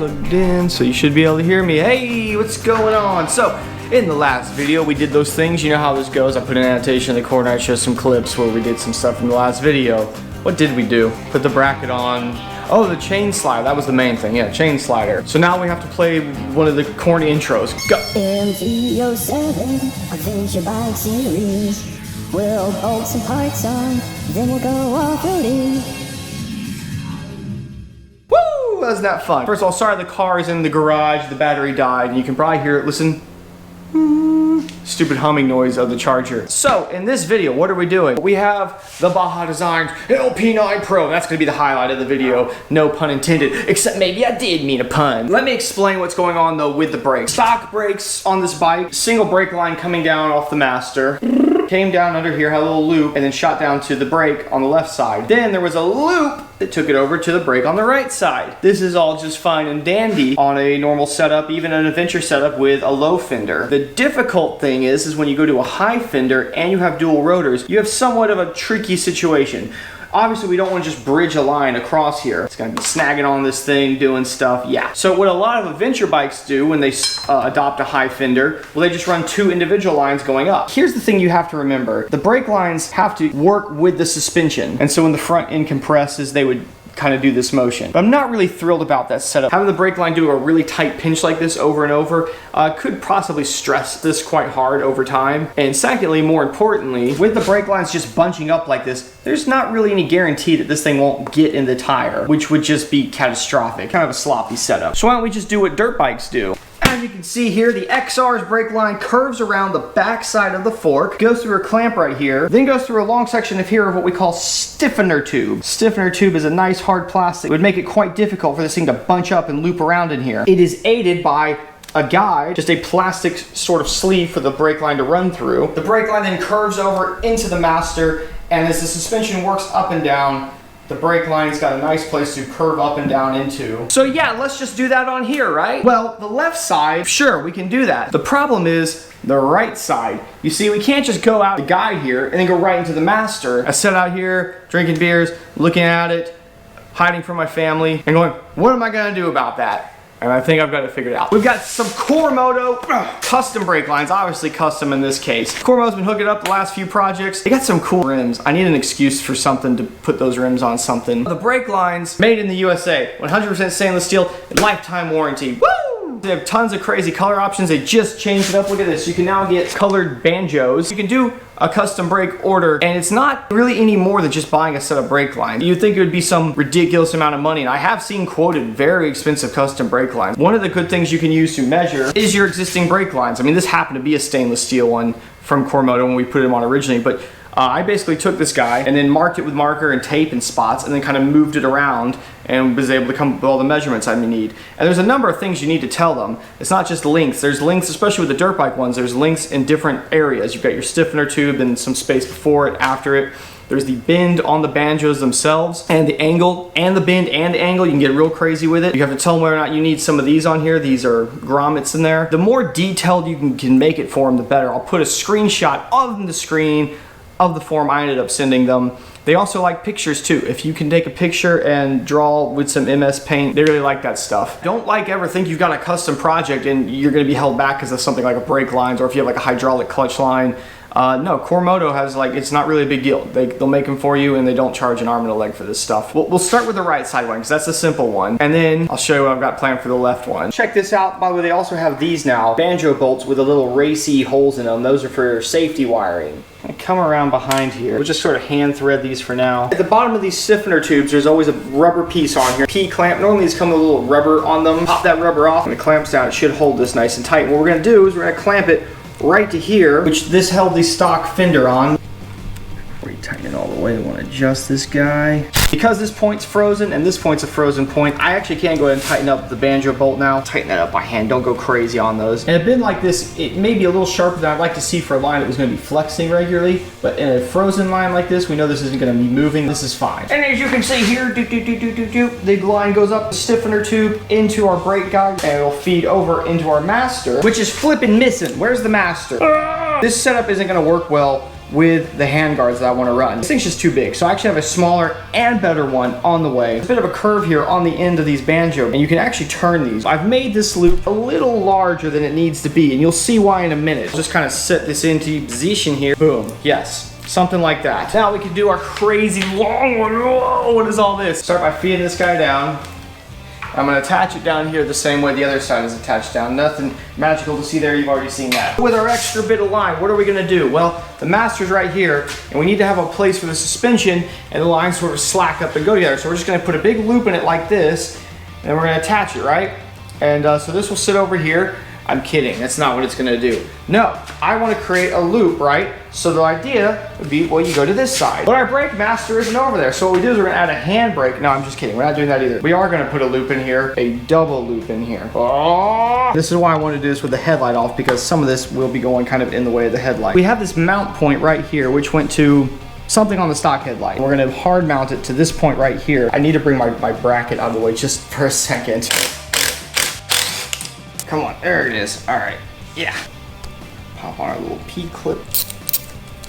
plugged in, so you should be able to hear me. Hey, what's going on? So, in the last video, we did those things. You know how this goes. I put an annotation in the corner. I show some clips where we did some stuff from the last video. What did we do? Put the bracket on. Oh, the chain slider. That was the main thing. Yeah, chain slider. So now we have to play one of the corny intros. Go. MT-07 Adventure Bike Series. We'll bolt some parts on, then we'll go off-roading. Woo! Wasn't that fun? First of all, sorry the car is in the garage. The battery died. And you can probably hear it. Listen. Stupid humming noise of the charger. So, in this video, what are we doing? We have the Baja Designs LP9 Pro. That's going to be the highlight of the video. No pun intended. Except maybe I did mean a pun. Let me explain what's going on, though, with the brakes. Stock brakes on this bike. Single brake line coming down off the master. Came down under here, had a little loop, and then shot down to the brake on the left side. Then there was a loop that took it over to the brake on the right side. This is all just fine and dandy on a normal setup, even an adventure setup with a low fender. The difficult thing is when you go to a high fender and you have dual rotors, you have somewhat of a tricky situation. Obviously, we don't want to just bridge a line across here. It's going to be snagging on this thing, doing stuff, yeah. So what a lot of adventure bikes do when they adopt a high fender, well, they just run two individual lines going up. Here's the thing you have to remember. The brake lines have to work with the suspension. And so when the front end compresses, they would kind of do this motion. But I'm not really thrilled about that setup. Having the brake line do a really tight pinch like this over and over could possibly stress this quite hard over time. And secondly, more importantly, with the brake lines just bunching up like this, there's not really any guarantee that this thing won't get in the tire, which would just be catastrophic. Kind of a sloppy setup. So why don't we just do what dirt bikes do? As you can see here, the XR's brake line curves around the back side of the fork, goes through a clamp right here, then goes through a long section of here of what we call stiffener tube. Stiffener tube is a nice hard plastic. It would make it quite difficult for this thing to bunch up and loop around in here. It is aided by a guide, just a plastic sort of sleeve for the brake line to run through. The brake line then curves over into the master, and as the suspension works up and down, the brake line's got a nice place to curve up and down into. So yeah, let's just do that on here, right? Well, the left side, sure, we can do that. The problem is the right side. You see, we can't just go out the guide here and then go right into the master. I sit out here, drinking beers, looking at it, hiding from my family, and going, what am I gonna do about that? And I think I've got it figured out. We've got some Cormoto custom brake lines, obviously custom in this case. Cormoto's been hooking up the last few projects. They got some cool rims. I need an excuse for something to put those rims on something. The brake lines, made in the USA, 100% stainless steel, lifetime warranty. Woo! They have tons of crazy color options. They just changed it up. Look at this. You can now get colored banjos. You can do a custom brake order, and it's not really any more than just buying a set of brake lines. You'd think it would be some ridiculous amount of money, and I have seen quoted very expensive custom brake lines. One of the good things you can use to measure is your existing brake lines. I mean, this happened to be a stainless steel one from Cormoto when we put them on originally, but I basically took this guy and then marked it with marker and tape and spots and then kind of moved it around and was able to come up with all the measurements I need. And there's a number of things you need to tell them. It's not just lengths. There's lengths, especially with the dirt bike ones, there's lengths in different areas. You've got your stiffener tube and some space before it, after it. There's the bend on the banjos themselves and the angle and the bend and the angle. You can get real crazy with it. You have to tell them whether or not you need some of these on here. These are grommets in there. The more detailed you can make it for them, the better. I'll put a screenshot of the screen of the form I ended up sending them. They also like pictures too. If you can take a picture and draw with some MS Paint, they really like that stuff. Don't ever think you've got a custom project and you're gonna be held back because of something like a brake lines or if you have like a hydraulic clutch line. No, Cormoto has it's not really a big deal. They'll make them for you and they don't charge an arm and a leg for this stuff. We'll start with the right side one because that's a simple one. And then I'll show you what I've got planned for the left one. Check this out. By the way, they also have these now. Banjo bolts with the little racy holes in them. Those are for safety wiring. I come around behind here. We'll just sort of hand thread these for now. At the bottom of these stiffener tubes, there's always a rubber piece on here. P-clamp. Normally these come with a little rubber on them. Pop that rubber off and it clamps down. It should hold this nice and tight. What we're gonna do is we're gonna clamp it right to here, which this held the stock fender on. Before you tighten it all the way, I want to adjust this guy. Because this point's frozen and this point's a frozen point, I actually can go ahead and tighten up the banjo bolt now. Tighten that up by hand, don't go crazy on those. And a bend like this, it may be a little sharper than I'd like to see for a line that was going to be flexing regularly, but in a frozen line like this, we know this isn't going to be moving. This is fine. And as you can see here, the line goes up the stiffener tube into our brake guide, and it'll feed over into our master, which is flipping missing. Where's the master? This setup isn't going to work well with the handguards that I want to run. This thing's just too big, so I actually have a smaller and better one on the way. There's a bit of a curve here on the end of these banjo, and you can actually turn these. I've made this loop a little larger than it needs to be, and you'll see why in a minute. I'll just kind of set this into position here. Boom, yes, something like that. Now we can do our crazy long one. Whoa, what is all this? Start by feeding this guy down. I'm gonna attach it down here the same way the other side is attached down. Nothing magical to see there, you've already seen that. With our extra bit of line, what are we gonna do? Well, the master's right here, and we need to have a place for the suspension and the lines sort of slack up and go together. So we're just gonna put a big loop in it like this, and we're gonna attach it, right? And so this will sit over here. I'm kidding, that's not what it's gonna do. No, I wanna create a loop, right? So the idea would be, well, you go to this side. But our brake master isn't over there, so what we do is we're gonna add a hand brake. No, I'm just kidding, we're not doing that either. We are gonna put a loop in here, a double loop in here. Oh! This is why I want to do this with the headlight off, because some of this will be going kind of in the way of the headlight. We have this mount point right here, which went to something on the stock headlight. We're gonna hard mount it to this point right here. I need to bring my bracket out of the way just for a second. Come on, there it is. All right, yeah. Pop on our little P-clip.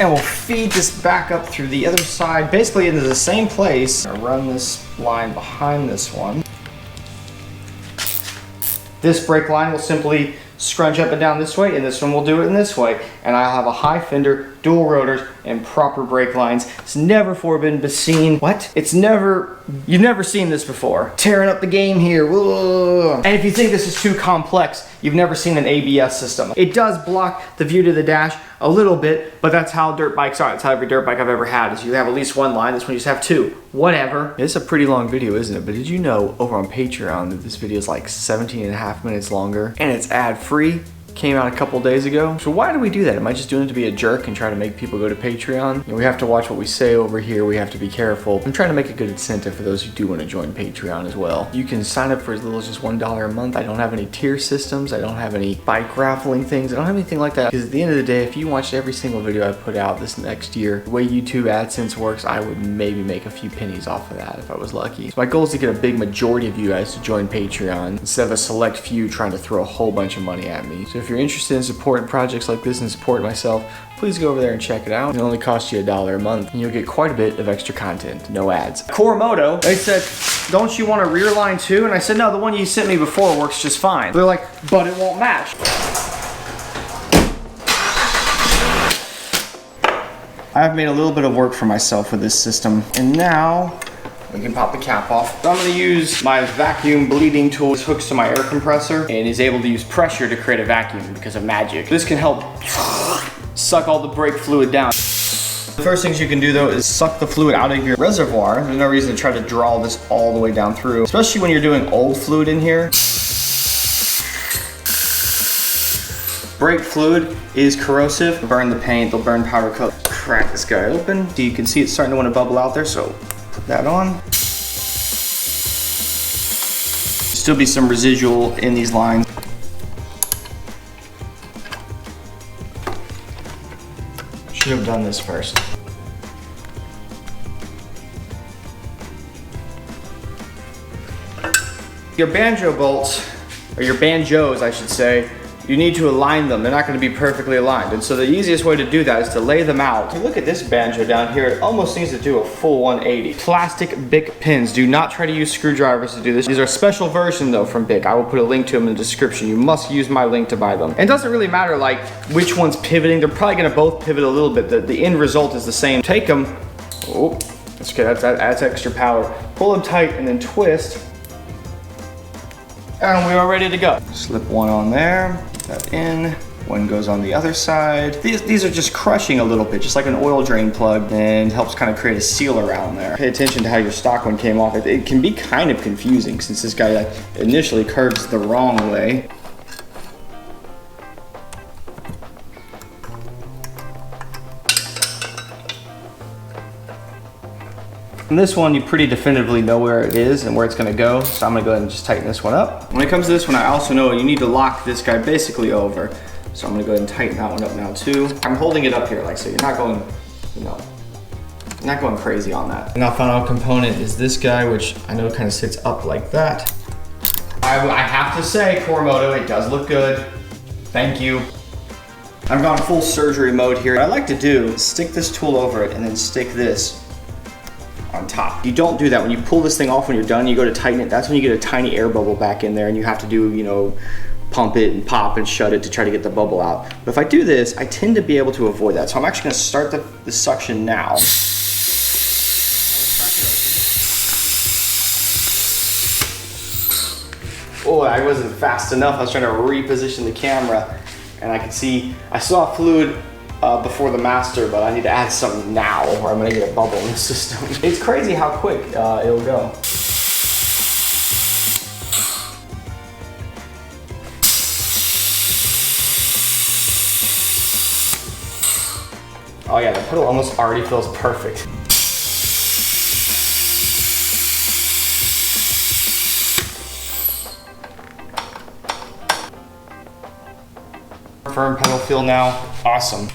And we'll feed this back up through the other side, basically into the same place. I'll run this line behind this one. This brake line will simply scrunch up and down this way, and this one will do it in this way. And I'll have a high fender, dual rotors, and proper brake lines. It's never before been seen. What? You've never seen this before. Tearing up the game here. Whoa. And if you think this is too complex, you've never seen an ABS system. It does block the view to the dash a little bit, but that's how dirt bikes are. That's how every dirt bike I've ever had is you have at least one line. This one you just have two. Whatever. It's a pretty long video, isn't it? But did you know over on Patreon that this video is like 17.5 minutes longer and it's ad-free? Came out a couple days ago. So why do we do that? Am I just doing it to be a jerk and try to make people go to Patreon? You know, we have to watch what we say over here. We have to be careful. I'm trying to make a good incentive for those who do want to join Patreon as well. You can sign up for as little as just $1 a month. I don't have any tier systems. I don't have any bike raffling things. I don't have anything like that. Because at the end of the day, if you watched every single video I put out this next year, the way YouTube AdSense works, I would maybe make a few pennies off of that if I was lucky. So my goal is to get a big majority of you guys to join Patreon instead of a select few trying to throw a whole bunch of money at me. So if you're interested in supporting projects like this and supporting myself, please go over there and check it out. It only costs you $1 a month and you'll get quite a bit of extra content, no ads. Moto, they said, don't you want a rear line too? And I said, no, the one you sent me before works just fine. They're like, but it won't match. I've made a little bit of work for myself with this system, and now we can pop the cap off. So I'm gonna use my vacuum bleeding tool. This hooks to my air compressor and is able to use pressure to create a vacuum because of magic. This can help suck all the brake fluid down. The first things you can do though is suck the fluid out of your reservoir. There's no reason to try to draw this all the way down through, especially when you're doing old fluid in here. Brake fluid is corrosive. They'll burn the paint, they'll burn powder coat. Crack this guy open. So you can see it's starting to want to bubble out there, so put that on. Still be some residual in these lines. Should have done this first. Your banjo bolts, or your banjos I should say, you need to align them. They're not going to be perfectly aligned. And so the easiest way to do that is to lay them out. Look at this banjo down here. It almost needs to do a full 180. Plastic Bic pins. Do not try to use screwdrivers to do this. These are a special version though from Bic. I will put a link to them in the description. You must use my link to buy them. And it doesn't really matter like which one's pivoting. They're probably going to both pivot a little bit. The end result is the same. Take them. Oh, that's good. That adds extra power. Pull them tight and then twist. And we are ready to go. Slip one on there. That in, one goes on the other side. These are just crushing a little bit, just like an oil drain plug, and helps kind of create a seal around there. Pay attention to how your stock one came off. It can be kind of confusing since this guy initially curves the wrong way. And this one, you pretty definitively know where it is and where it's gonna go, so I'm gonna go ahead and just tighten this one up. When it comes to this one, I also know you need to lock this guy basically over. So I'm gonna go ahead and tighten that one up now too. I'm holding it up here, like so you're not going, you know, you're not going crazy on that. And our final component is this guy, which I know kind of sits up like that. I have to say, Moto, it does look good. Thank you. I've gone full surgery mode here. What I like to do is stick this tool over it and then stick this on top. You don't do that. When you pull this thing off when you're done, you go to tighten it, that's when you get a tiny air bubble back in there and you have to do, you know, pump it and pop and shut it to try to get the bubble out. But if I do this, I tend to be able to avoid that. So I'm actually gonna start the suction now. Oh, I wasn't fast enough. I was trying to reposition the camera and I could see, I saw fluid before the master, but I need to add something now or I'm gonna get a bubble in the system. It's crazy how quick it'll go. Oh yeah, the pedal almost already feels perfect. Firm pedal feel now, awesome.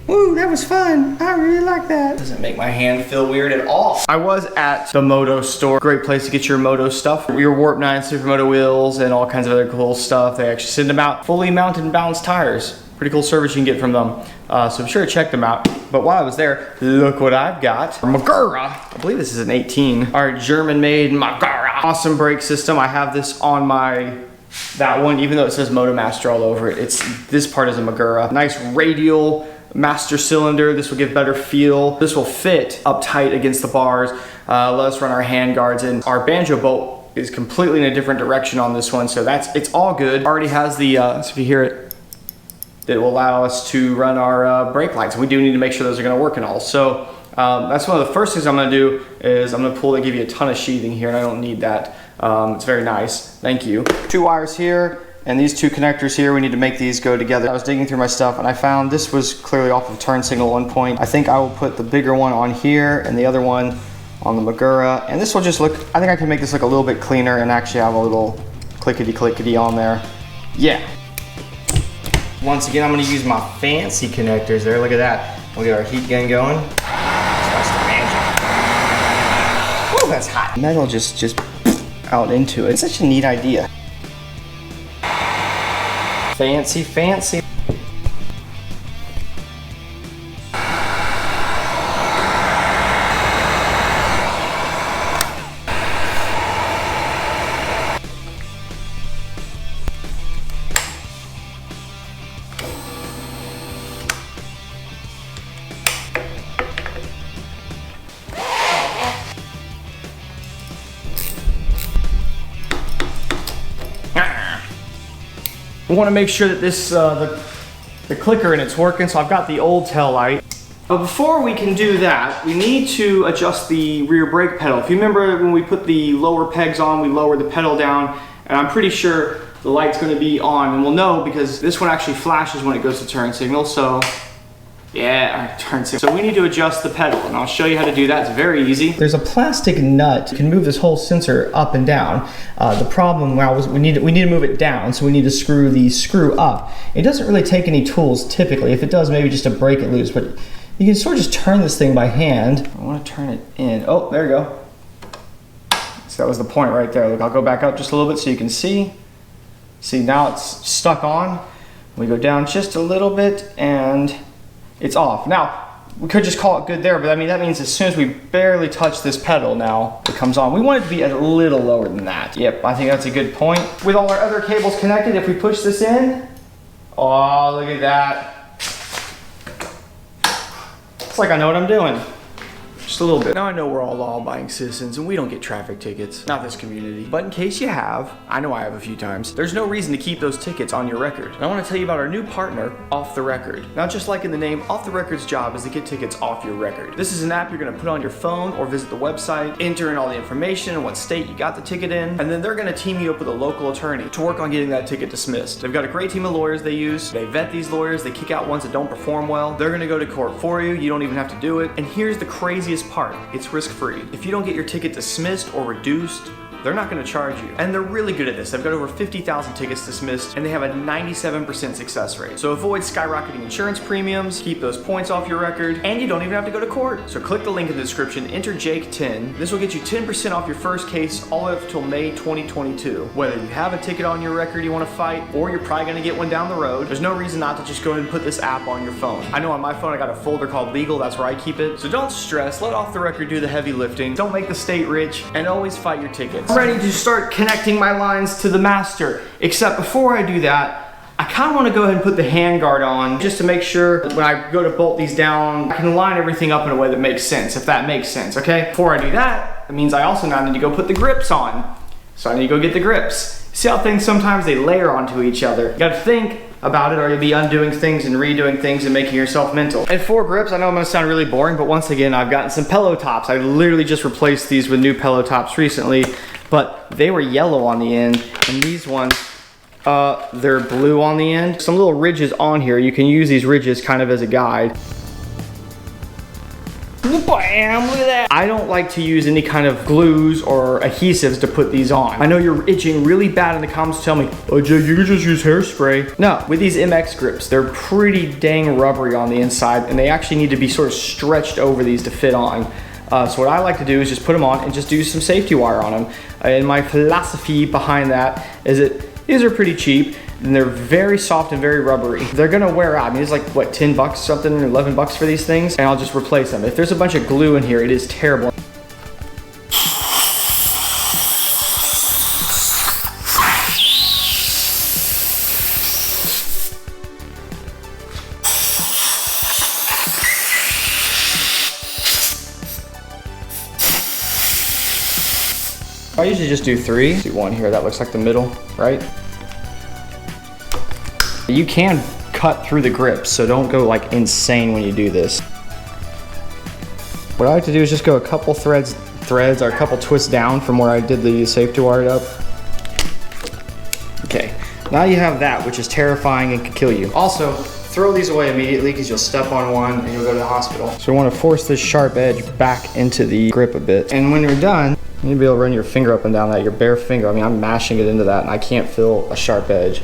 Woo, that was fun. I really like that. Doesn't make my hand feel weird at all. I was at the Moto store. Great place to get your Moto stuff. Your Warp 9 Supermoto wheels and all kinds of other cool stuff. They actually send them out fully mounted and balanced tires. Pretty cool service you can get from them. So be sure to check them out. But while I was there, look what I've got. Magura. I believe this is an 18. Our German-made Magura. Awesome brake system. I have this on that one, even though it says MotoMaster all over it. This part is a Magura. Nice radial master cylinder. This will give better feel. This will fit up tight against the bars. Let us run our handguards, and our banjo bolt is completely in a different direction on this one. So it's all good. Already has the, so if you hear it, it will allow us to run our brake lights. We do need to make sure those are gonna work and all. So that's one of the first things I'm gonna do is I'm gonna pull, they give you a ton of sheathing here and I don't need that. It's very nice, thank you. 2 wires here and these 2 connectors here, we need to make these go together. I was digging through my stuff and I found this was clearly off of turn signal at one point. I think I will put the bigger one on here and the other one on the Magura. And this will just look, I think I can make this look a little bit cleaner and actually have a little clickety on there. Yeah. Once again, I'm gonna use my fancy connectors there. Look at that. We'll get our heat gun going. Oh, that's hot. Metal just out into it. It's such a neat idea. Fancy. We want to make sure that this the clicker in it's working, so I've got the old tail light. But before we can do that, we need to adjust the rear brake pedal. If you remember when we put the lower pegs on, we lowered the pedal down, and I'm pretty sure the light's going to be on, and we'll know because this one actually flashes when it goes to turn signal. So yeah, turn signal. So we need to adjust the pedal, and I'll show you how to do that. It's very easy. There's a plastic nut. You can move this whole sensor up and down. The problem now is we need to move it down, so we need to screw the screw up. It doesn't really take any tools typically. If it does, maybe just to break it loose, but you can sort of just turn this thing by hand. I want to turn it in. Oh, there you go. So that was the point right there. Look, I'll go back up just a little bit so you can see. See, now it's stuck on. We go down just a little bit and it's off. Now, we could just call it good there, but I mean, that means as soon as we barely touch this pedal now, it comes on. We want it to be a little lower than that. Yep, I think that's a good point. With all our other cables connected, if we push this in, oh, look at that. It's like I know what I'm doing. Just a little bit. Now I know we're all law-abiding citizens and we don't get traffic tickets. Not this community. But in case you have, I know I have a few times, there's no reason to keep those tickets on your record. And I want to tell you about our new partner, Off the Record. Now just like in the name, Off the Record's job is to get tickets off your record. This is an app you're going to put on your phone or visit the website, enter in all the information and what state you got the ticket in, and then they're going to team you up with a local attorney to work on getting that ticket dismissed. They've got a great team of lawyers they use. They vet these lawyers, they kick out ones that don't perform well. They're going to go to court for you. You don't even have to do it. And here's the craziest part. It's risk-free. If you don't get your ticket dismissed or reduced they're not gonna charge you. And they're really good at this. They've got over 50,000 tickets dismissed, and they have a 97% success rate. So avoid skyrocketing insurance premiums, keep those points off your record, and you don't even have to go to court. So click the link in the description, enter Jake10. This will get you 10% off your first case all the way up until May 2022. Whether you have a ticket on your record you wanna fight, or you're probably gonna get one down the road, there's no reason not to just go ahead and put this app on your phone. I know on my phone I got a folder called Legal, that's where I keep it. So don't stress, let off the record do the heavy lifting, don't make the state rich, and always fight your tickets. I'm ready to start connecting my lines to the master, except before I do that, I kind of want to go ahead and put the handguard on just to make sure that when I go to bolt these down, I can line everything up in a way that makes sense, if that makes sense, okay? Before I do that, it means I also now need to go put the grips on. So I need to go get the grips. See how things sometimes they layer onto each other. You gotta think about it or you'll be undoing things and redoing things and making yourself mental. And for grips, I know I'm gonna sound really boring, but once again, I've gotten some pillow tops. I literally just replaced these with new pillow tops recently, but they were yellow on the end, and these ones, they're blue on the end. Some little ridges on here. You can use these ridges kind of as a guide. Bam, look at that. I don't like to use any kind of glues or adhesives to put these on. I know you're itching really bad in the comments to tell me, oh Jake, you can just use hairspray. No, with these MX grips, they're pretty dang rubbery on the inside, and they actually need to be sort of stretched over these to fit on. So what I like to do is just put them on and just do some safety wire on them. And my philosophy behind that is that these are pretty cheap, and they're very soft and very rubbery. They're gonna wear out. I mean, it's like, what, 10 bucks something, 11 bucks for these things, and I'll just replace them. If there's a bunch of glue in here, it is terrible. I usually just do 3. Do one here, that looks like the middle, right? You can cut through the grips, so don't go like insane when you do this. What I like to do is just go a couple threads or a couple twists down from where I did the safety wire up. Okay, now you have that, which is terrifying and can kill you. Also, throw these away immediately because you'll step on one and you'll go to the hospital. So you want to force this sharp edge back into the grip a bit. And when you're done, you'll be able to run your finger up and down that, your bare finger. I mean, I'm mashing it into that and I can't feel a sharp edge.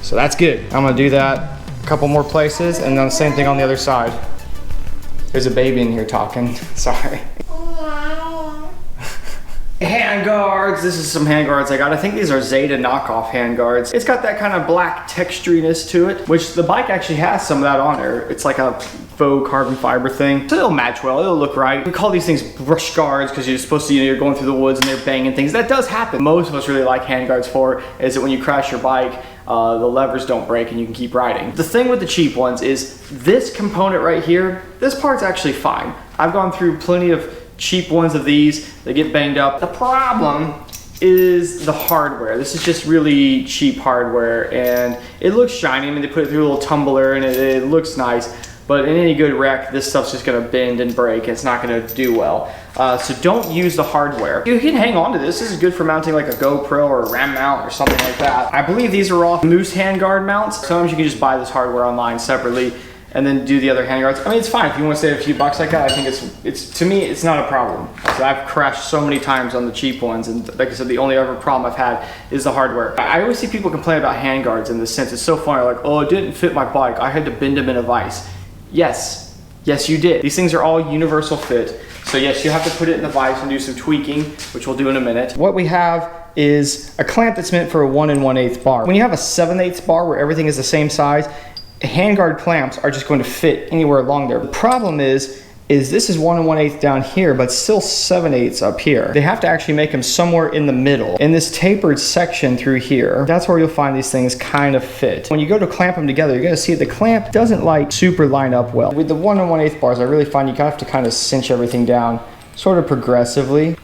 So that's good. I'm gonna do that a couple more places and then the same thing on the other side. There's a baby in here talking, sorry. Handguards, this is some handguards I got. I think these are Zeta knockoff handguards. It's got that kind of black texturiness to it, which the bike actually has some of that on there. It's like a faux carbon fiber thing. So it'll match well, it'll look right. We call these things brush guards because you're supposed to, you know, you're going through the woods and they're banging things. That does happen. Most of us really like handguards for is that when you crash your bike, the levers don't break and you can keep riding. The thing with the cheap ones is this component right here, this part's actually fine. I've gone through plenty of cheap ones of these, they get banged up. The problem is the hardware. This is just really cheap hardware and it looks shiny. I mean, they put it through a little tumbler and it looks nice, but in any good wreck, this stuff's just gonna bend and break. It's not gonna do well. So don't use the hardware. You can hang on to this. This is good for mounting like a GoPro or a RAM mount or something like that. I believe these are all Moose handguard mounts. Sometimes you can just buy this hardware online separately and then do the other handguards. I mean, it's fine if you want to save a few bucks like that. I think it's to me, it's not a problem. So I've crashed so many times on the cheap ones, and like I said, the only other problem I've had is the hardware. I always see people complain about handguards in the sense, it's so funny, like, oh, it didn't fit my bike. I had to bend them in a vise. Yes, you did. These things are all universal fit. So yes, you have to put it in the vise and do some tweaking, which we'll do in a minute. What we have is a clamp that's meant for a 1 1/8 bar. When you have a 7/8 bar where everything is the same size, handguard clamps are just going to fit anywhere along there. The problem is this is 1 1/8 down here, but still 7/8 up here. They have to actually make them somewhere in the middle. In this tapered section through here, that's where you'll find these things kind of fit. When you go to clamp them together, you're gonna see the clamp doesn't like super line up well. With the 1 1/8 bars, I really find you have to kind of cinch everything down sort of progressively.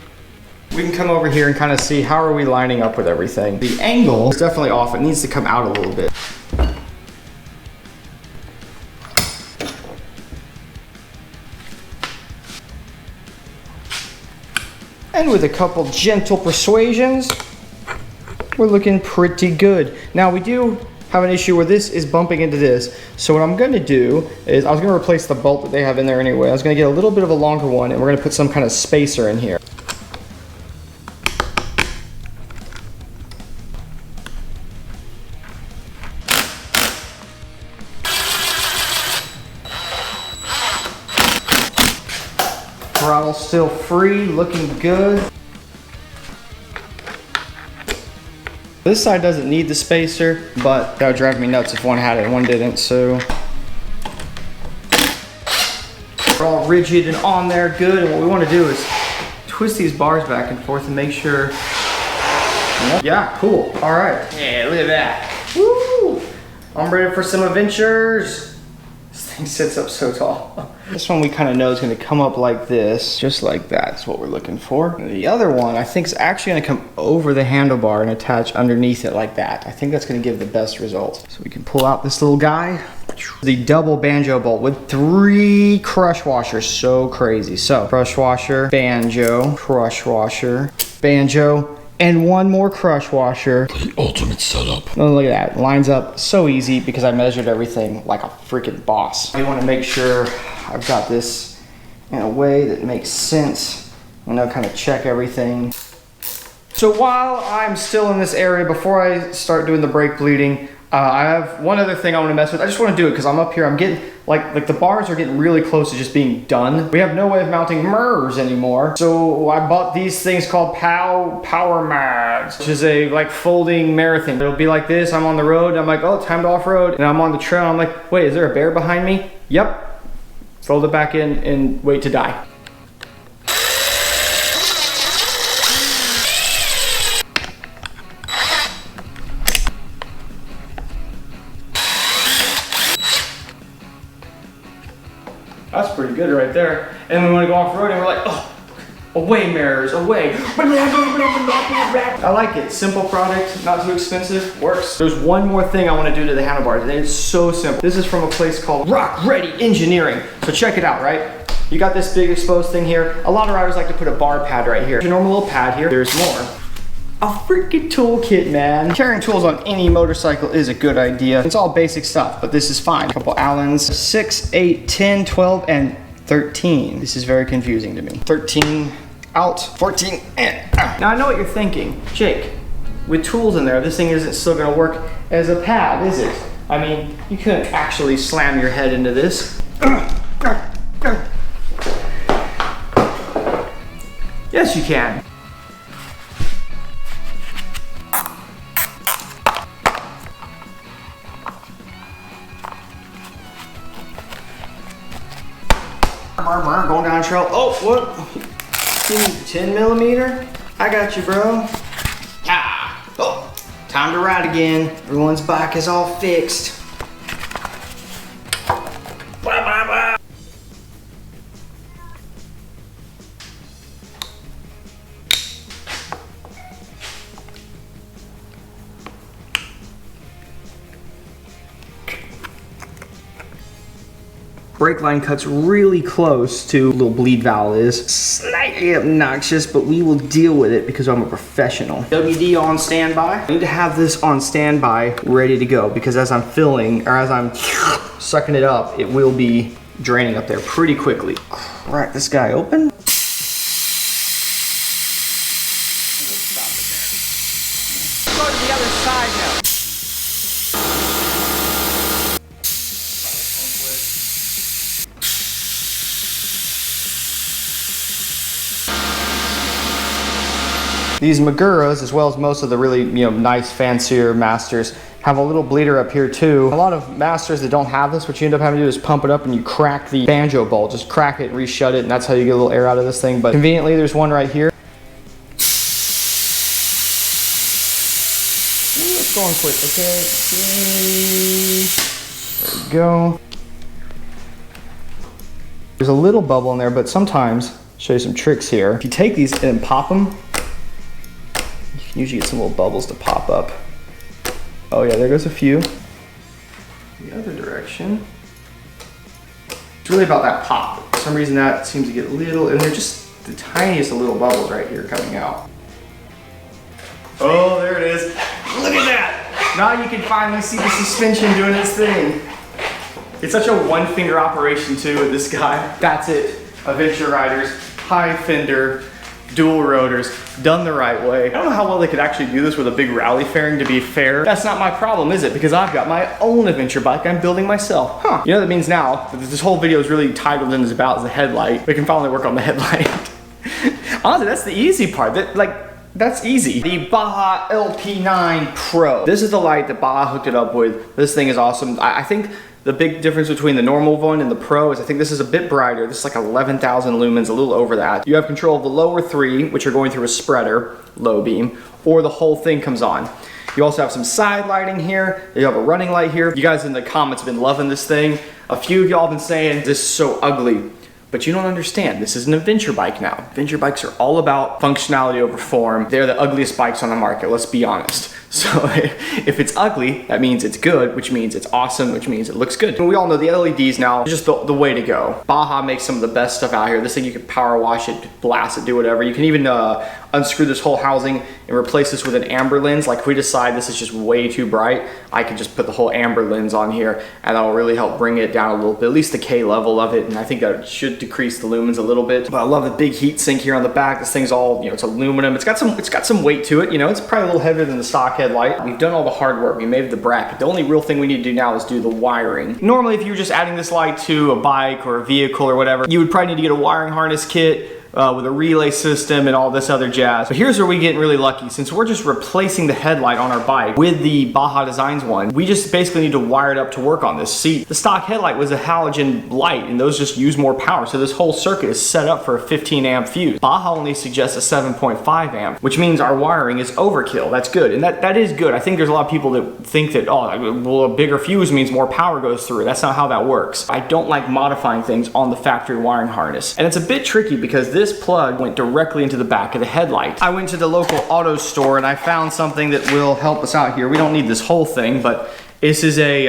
We can come over here and kind of see how are we lining up with everything. The angle is definitely off. It needs to come out a little bit. And with a couple gentle persuasions, we're looking pretty good. Now we do have an issue where this is bumping into this. So what I'm gonna do is, I was gonna replace the bolt that they have in there anyway. I was gonna get a little bit of a longer one and we're gonna put some kind of spacer in here. Throttle still free, looking good. This side doesn't need the spacer, but that would drive me nuts if one had it and one didn't, so. They're all rigid and on there, good, and what we want to do is twist these bars back and forth and make sure. Yeah, cool, all right. Yeah, look at that. Woo! I'm ready for some adventures. This thing sits up so tall. This one we kind of know is going to come up like this, just like that. That's what we're looking for. And the other one I think is actually going to come over the handlebar and attach underneath it like that. I think that's going to give the best result. So we can pull out this little guy. The double banjo bolt with 3 crush washers, so crazy. So crush washer, banjo, crush washer, banjo, and 1 more crush washer. The ultimate setup. Oh, look at that. Lines up so easy because I measured everything like a freaking boss. I want to make sure I've got this in a way that makes sense. You know, kind of check everything. So while I'm still in this area, before I start doing the brake bleeding, I have one other thing I want to mess with. I just want to do it because I'm up here. I'm getting, like the bars are getting really close to just being done. We have no way of mounting mirrors anymore. So I bought these things called Power Mags, which is a like folding marathon. It'll be like this. I'm on the road. I'm like, oh, time to off-road. And I'm on the trail. I'm like, wait, is there a bear behind me? Yep. Fold it back in and wait to die. That's pretty good right there. And we want to go off-road and we're like, oh, away mirrors, away. I like it. Simple product, not too expensive, works. There's one more thing I want to do to the handlebars, and it's so simple. This is from a place called Rock Ready Engineering. So check it out, right? You got this big exposed thing here. A lot of riders like to put a bar pad right here. Your normal little pad here, there's more. A freaking toolkit, man. Carrying tools on any motorcycle is a good idea. It's all basic stuff, but this is fine. A couple Allens, 6, 8, 10, 12, and 13. This is very confusing to me. 13 out, 14 in. Now I know what you're thinking. Jake, with tools in there, this thing isn't still gonna work as a pad, is it? I mean, you couldn't actually slam your head into this. Yes, you can. Going down the trail. Oh, what? You need 10 millimeter? I got you, bro. Ah. Oh, time to ride again. Everyone's bike is all fixed. Blah, blah, blah. Brake line cuts really close to where the little bleed valve is. Slightly obnoxious, but we will deal with it because I'm a professional. WD on standby. I need to have this on standby ready to go because as I'm filling, or as I'm sucking it up, it will be draining up there pretty quickly. Crack this guy open. Go to the other side now. These Maguras, as well as most of the really, nice, fancier Masters, have a little bleeder up here too. A lot of Masters that don't have this, what you end up having to do is pump it up and you crack the banjo bolt. Just crack it and reshut it, and that's how you get a little air out of this thing. But conveniently, there's one right here. Ooh, it's going quick, okay. There we go. There's a little bubble in there, but sometimes, I'll show you some tricks here. If you take these and then pop them, usually get some little bubbles to pop up. Oh yeah, there goes a few. The other direction. It's really about that pop. For some reason that seems to get little, and they're just the tiniest of little bubbles right here coming out. Oh, there it is. Look at that. Now you can finally see the suspension doing its thing. It's such a one-finger operation too with this guy. That's it. Adventure riders, high fender, dual rotors, done the right way. I don't know how well they could actually do this with a big rally fairing, to be fair. That's not my problem, is it? Because I've got my own adventure bike I'm building myself. Huh. You know what that means now? That this whole video is really titled and is about is the headlight. We can finally work on the headlight. Honestly, that's the easy part. That's easy. The Baja LP9 Pro. This is the light that Baja hooked it up with. This thing is awesome. I think the big difference between the normal one and the Pro is I think this is a bit brighter. This is like 11,000 lumens, a little over that. You have control of the lower three, which are going through a spreader, low beam, or the whole thing comes on. You also have some side lighting here. You have a running light here. You guys in the comments have been loving this thing. A few of y'all have been saying this is so ugly. But you don't understand, this is an adventure bike now. Adventure bikes are all about functionality over form. They're the ugliest bikes on the market, let's be honest. So if it's ugly, that means it's good, which means it's awesome, which means it looks good. And we all know the LEDs now are just the way to go. Baja makes some of the best stuff out here. This thing, you can power wash it, blast it, do whatever. You can even unscrew this whole housing and replace this with an amber lens. Like if we decide this is just way too bright, I can just put the whole amber lens on here and that'll really help bring it down a little bit, at least the K level of it. And I think that should decrease the lumens a little bit. But I love the big heat sink here on the back. This thing's all, you know, it's aluminum. It's got some weight to it. You know, it's probably a little heavier than the stock headlight. We've done all the hard work. We made the bracket. The only real thing we need to do now is do the wiring. Normally, if you were just adding this light to a bike or a vehicle or whatever, you would probably need to get a wiring harness kit with a relay system and all this other jazz. But here's where we get really lucky. Since we're just replacing the headlight on our bike with the Baja Designs one, we just basically need to wire it up to work on this. See, the stock headlight was a halogen light and those just use more power. So this whole circuit is set up for a 15 amp fuse. Baja only suggests a 7.5 amp, which means our wiring is overkill. That's good. And that is good. I think there's a lot of people that think that, oh, well, a bigger fuse means more power goes through it. That's not how that works. I don't like modifying things on the factory wiring harness. And it's a bit tricky because this plug went directly into the back of the headlight. I went to the local auto store and I found something that will help us out here. We don't need this whole thing, but this is a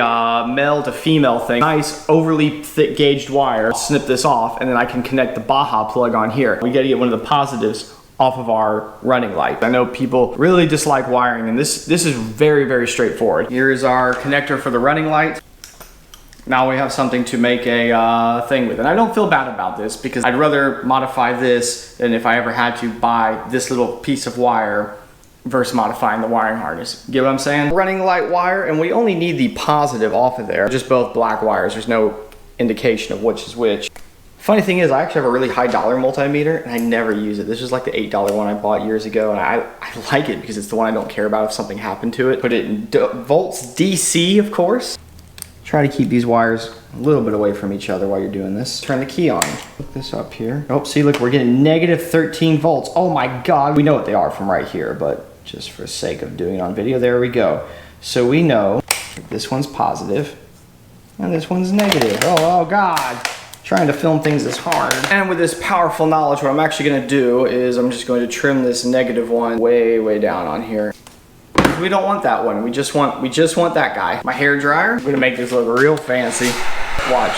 male to female thing. Nice overly thick gauged wire. I'll snip this off and then I can connect the Baja plug on here. We gotta get one of the positives off of our running light. I know people really dislike wiring and this is very, very straightforward. Here's our connector for the running light. Now we have something to make a thing with. And I don't feel bad about this because I'd rather modify this than if I ever had to buy this little piece of wire versus modifying the wiring harness. Get what I'm saying? Running light wire, and we only need the positive off of there. Just both black wires. There's no indication of which is which. Funny thing is, I actually have a really high dollar multimeter and I never use it. This is like the $8 one I bought years ago and I like it because it's the one I don't care about if something happened to it. Put it in volts DC, of course. Try to keep these wires a little bit away from each other while you're doing this. Turn the key on. Put this up here. Oh, see, look, we're getting negative 13 volts. Oh my God. We know what they are from right here, but just for the sake of doing it on video, there we go. So we know this one's positive and this one's negative. Oh God. Trying to film things is hard. And with this powerful knowledge, what I'm actually gonna do is I'm just going to trim this negative one way, way down on here. We don't want that one. We just want that guy. My hair dryer. I'm gonna make this look real fancy. Watch.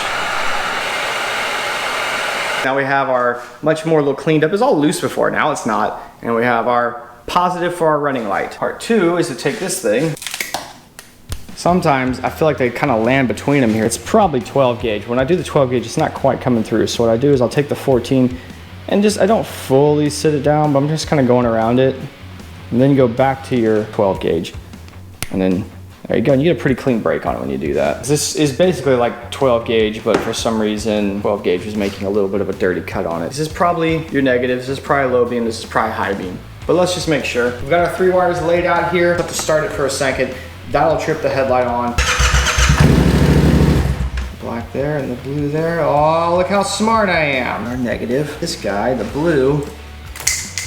Now we have our much more look cleaned up. It was all loose before. Now it's not. And we have our positive for our running light. Part two is to take this thing. Sometimes I feel like they kind of land between them here. It's probably 12 gauge. When I do the 12 gauge, it's not quite coming through. So what I do is I'll take the 14 and just, I don't fully sit it down, but I'm just kind of going around it. And then you go back to your 12 gauge. And then there you go. And you get a pretty clean break on it when you do that. This is basically like 12 gauge, but for some reason 12 gauge was making a little bit of a dirty cut on it. This is probably your negative. This is probably low beam. This is probably high beam. But let's just make sure. We've got our 3 wires laid out here. Have to start it for a second. That'll trip the headlight on. Black there and the blue there. Oh, look how smart I am. Our negative. This guy, the blue,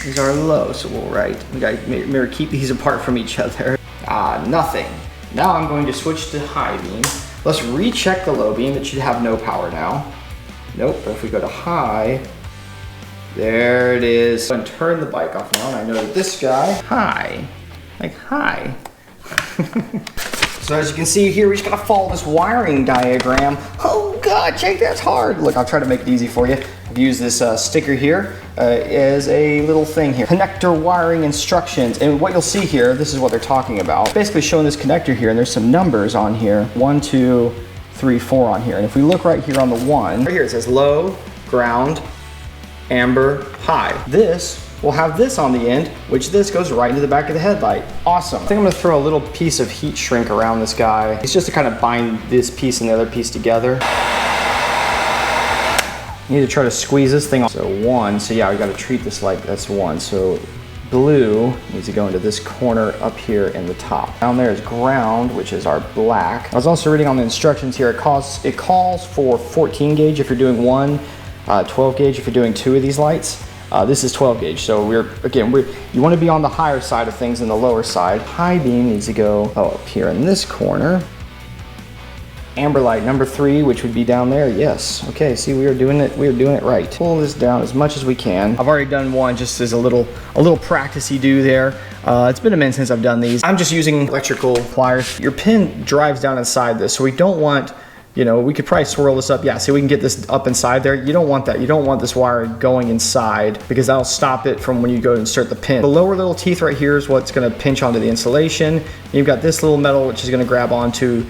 is our low, so we'll write. We gotta keep these apart from each other. Nothing. Now I'm going to switch to high beam. Let's recheck the low beam. It should have no power now. Nope, but if we go to high, there it is. And turn the bike off now, and I know that this guy, high, like high. So as you can see here, we just gotta follow this wiring diagram. Oh God, Jake, that's hard. Look, I'll try to make it easy for you. I've used this sticker here as a little thing here. Connector wiring instructions. And what you'll see here, this is what they're talking about. Basically showing this connector here, and there's some numbers on here. 1, 2, 3, 4 on here. And if we look right here on the one, right here it says low, ground, amber, high. This we'll have this on the end, which this goes right into the back of the headlight. Awesome. I think I'm gonna throw a little piece of heat shrink around this guy. It's just to kind of bind this piece and the other piece together. You need to try to squeeze this thing off. So 1, so yeah, we gotta treat this like that's 1. So blue needs to go into this corner up here in the top. Down there is ground, which is our black. I was also reading on the instructions here, it calls for 14 gauge if you're doing 1, 12 gauge if you're doing 2 of these lights. This is 12 gauge, so you want to be on the higher side of things than the lower side. High beam needs to go up here in this corner. Amber light number 3, which would be down there. Yes. Okay. See, we are doing it right. Pull this down as much as we can. I've already done one just as a little practice-y do there. It's been a minute since I've done these. I'm just using electrical pliers. Your pin drives down inside this, so we don't want, you know, we could probably swirl this up. Yeah, see, we can get this up inside there. You don't want that. You don't want this wire going inside because that'll stop it from when you go to insert the pin. The lower little teeth right here is what's going to pinch onto the insulation. You've got this little metal which is going to grab onto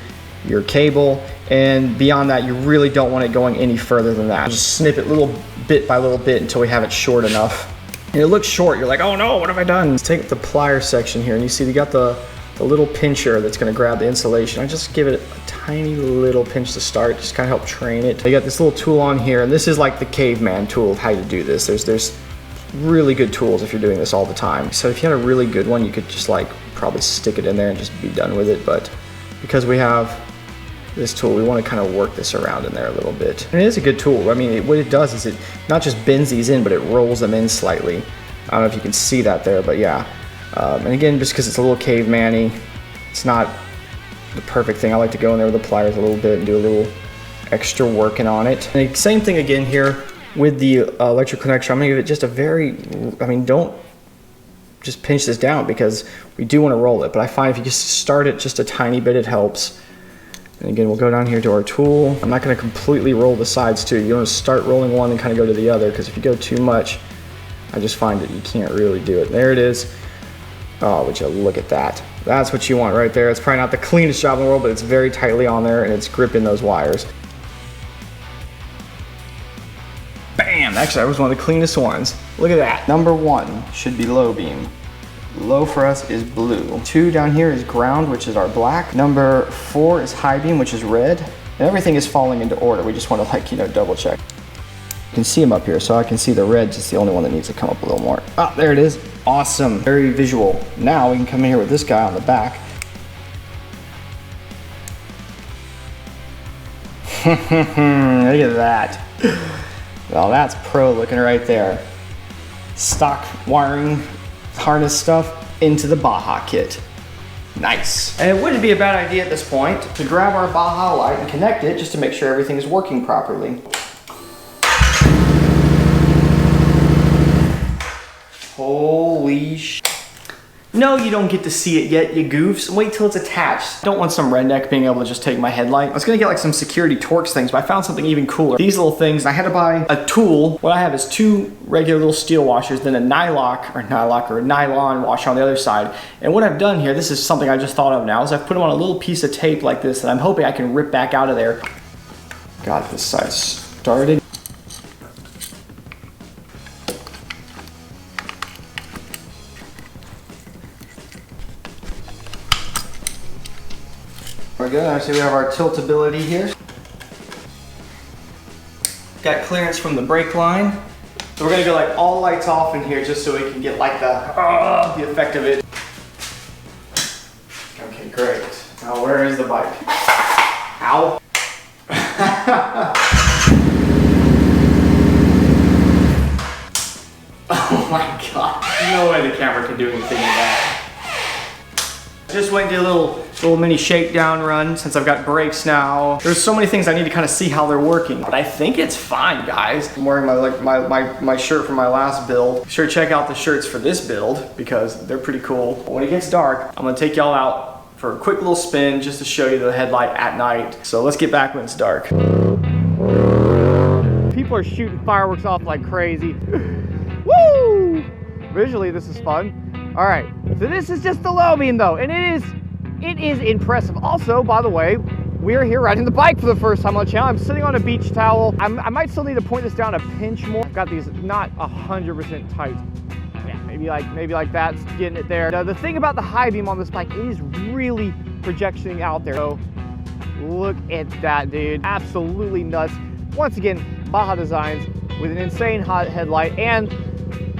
your cable, and beyond that you really don't want it going any further than that. Just snip it little bit by little bit until we have it short enough. And it looks short, you're like, oh no, what have I done? Let's take the plier section here, and you see we got the little pincher that's going to grab the insulation. I just give it a tiny little pinch to start, just kind of help train it. You got this little tool on here, and this is like the caveman tool of how to do this. There's really good tools if you're doing this all the time. So if you had a really good one, you could just like probably stick it in there and just be done with it. But because we have this tool, we want to kind of work this around in there a little bit. And it is a good tool. I mean, what it does is it not just bends these in, but it rolls them in slightly. I don't know if you can see that there, but yeah. And again, just because it's a little caveman-y, it's not the perfect thing. I like to go in there with the pliers a little bit and do a little extra working on it. And same thing again here with the electric connection. I'm gonna give it just a very, I mean, don't just pinch this down because we do want to roll it. But I find if you just start it just a tiny bit, it helps. And again, we'll go down here to our tool. I'm not going to completely roll the sides too. You want to start rolling one and kind of go to the other, because if you go too much, I just find that you can't really do it. There it is. Oh, would you look at that. That's what you want right there. It's probably not the cleanest job in the world, but it's very tightly on there and it's gripping those wires. Bam! Actually, that was one of the cleanest ones. Look at that. Number 1 should be low beam. Low for us is blue. 2 down here is ground, which is our black. Number 4 is high beam, which is red. And everything is falling into order. We just want to, like, you know, double check. You can see them up here, so I can see the red. It's the only one that needs to come up a little more. Ah, there it is. Awesome. Very visual. Now we can come in here with this guy on the back. Look at that. Well, that's pro looking right there. Stock wiring harness stuff into the Baja kit. Nice. And it wouldn't be a bad idea at this point to grab our Baja Light and connect it just to make sure everything is working properly. Holy sh! No, you don't get to see it yet, you goofs. Wait till it's attached. Don't want some redneck being able to just take my headlight. I was gonna get like some security Torx things, but I found something even cooler. These little things, I had to buy a tool. What I have is 2 regular little steel washers, then a nylon washer on the other side. And what I've done here, this is something I just thought of now, is I've put them on a little piece of tape like this, and I'm hoping I can rip back out of there. Got this side started. We're good. Actually, we have our tiltability here. Got clearance from the brake line. So we're gonna go like all lights off in here just so we can get like the effect of it. Okay, great. Now where is the bike? Ow. Oh my god. No way the camera can do anything with that. Just went and did a little mini shakedown run since I've got brakes now. There's so many things I need to kind of see how they're working, but I think it's fine, guys. I'm wearing my shirt from my last build. Be sure to check out the shirts for this build because they're pretty cool. But when it gets dark, I'm gonna take y'all out for a quick little spin just to show you the headlight at night. So let's get back when it's dark. People are shooting fireworks off like crazy. Woo! Visually, this is fun. All right, so this is just the low beam though, and it is impressive. Also, by the way, we are here riding the bike for the first time on the channel. I'm sitting on a beach towel. I might still need to point this down a pinch more. I've got these not 100% tight. maybe like that's getting it there. Now, the thing about the high beam on this bike, it is really projecting out there. So look at that, dude. Absolutely nuts. Once again, Baja Designs with an insane hot headlight, and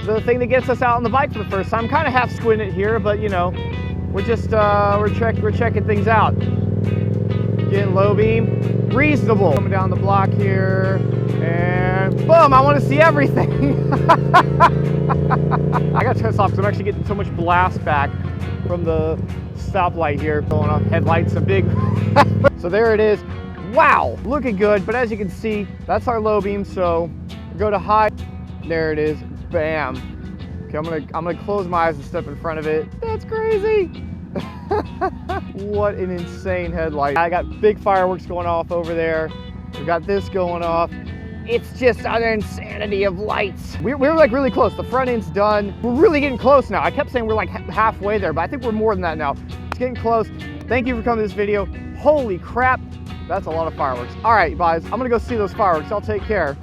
the thing that gets us out on the bike for the first time. Kind of half squinting it here, but you know, we're just we're checking things out. Getting low beam, reasonable. Coming down the block here, and boom! I want to see everything. I got to turn this off because I'm actually getting so much blast back from the stoplight here. Going off headlights, a big. So there it is. Wow, looking good. But as you can see, that's our low beam. So go to high. There it is. Bam. Okay, I'm gonna close my eyes and step in front of it. That's crazy. What an insane headlight. I got big fireworks going off over there. We got this going off. It's just an insanity of lights. We're like really close. The front end's done. We're really getting close now. I kept saying we're like halfway there, but I think we're more than that now. It's getting close. Thank you for coming to this video. Holy crap, that's a lot of fireworks. All right, guys, I'm gonna go see those fireworks. I'll take care.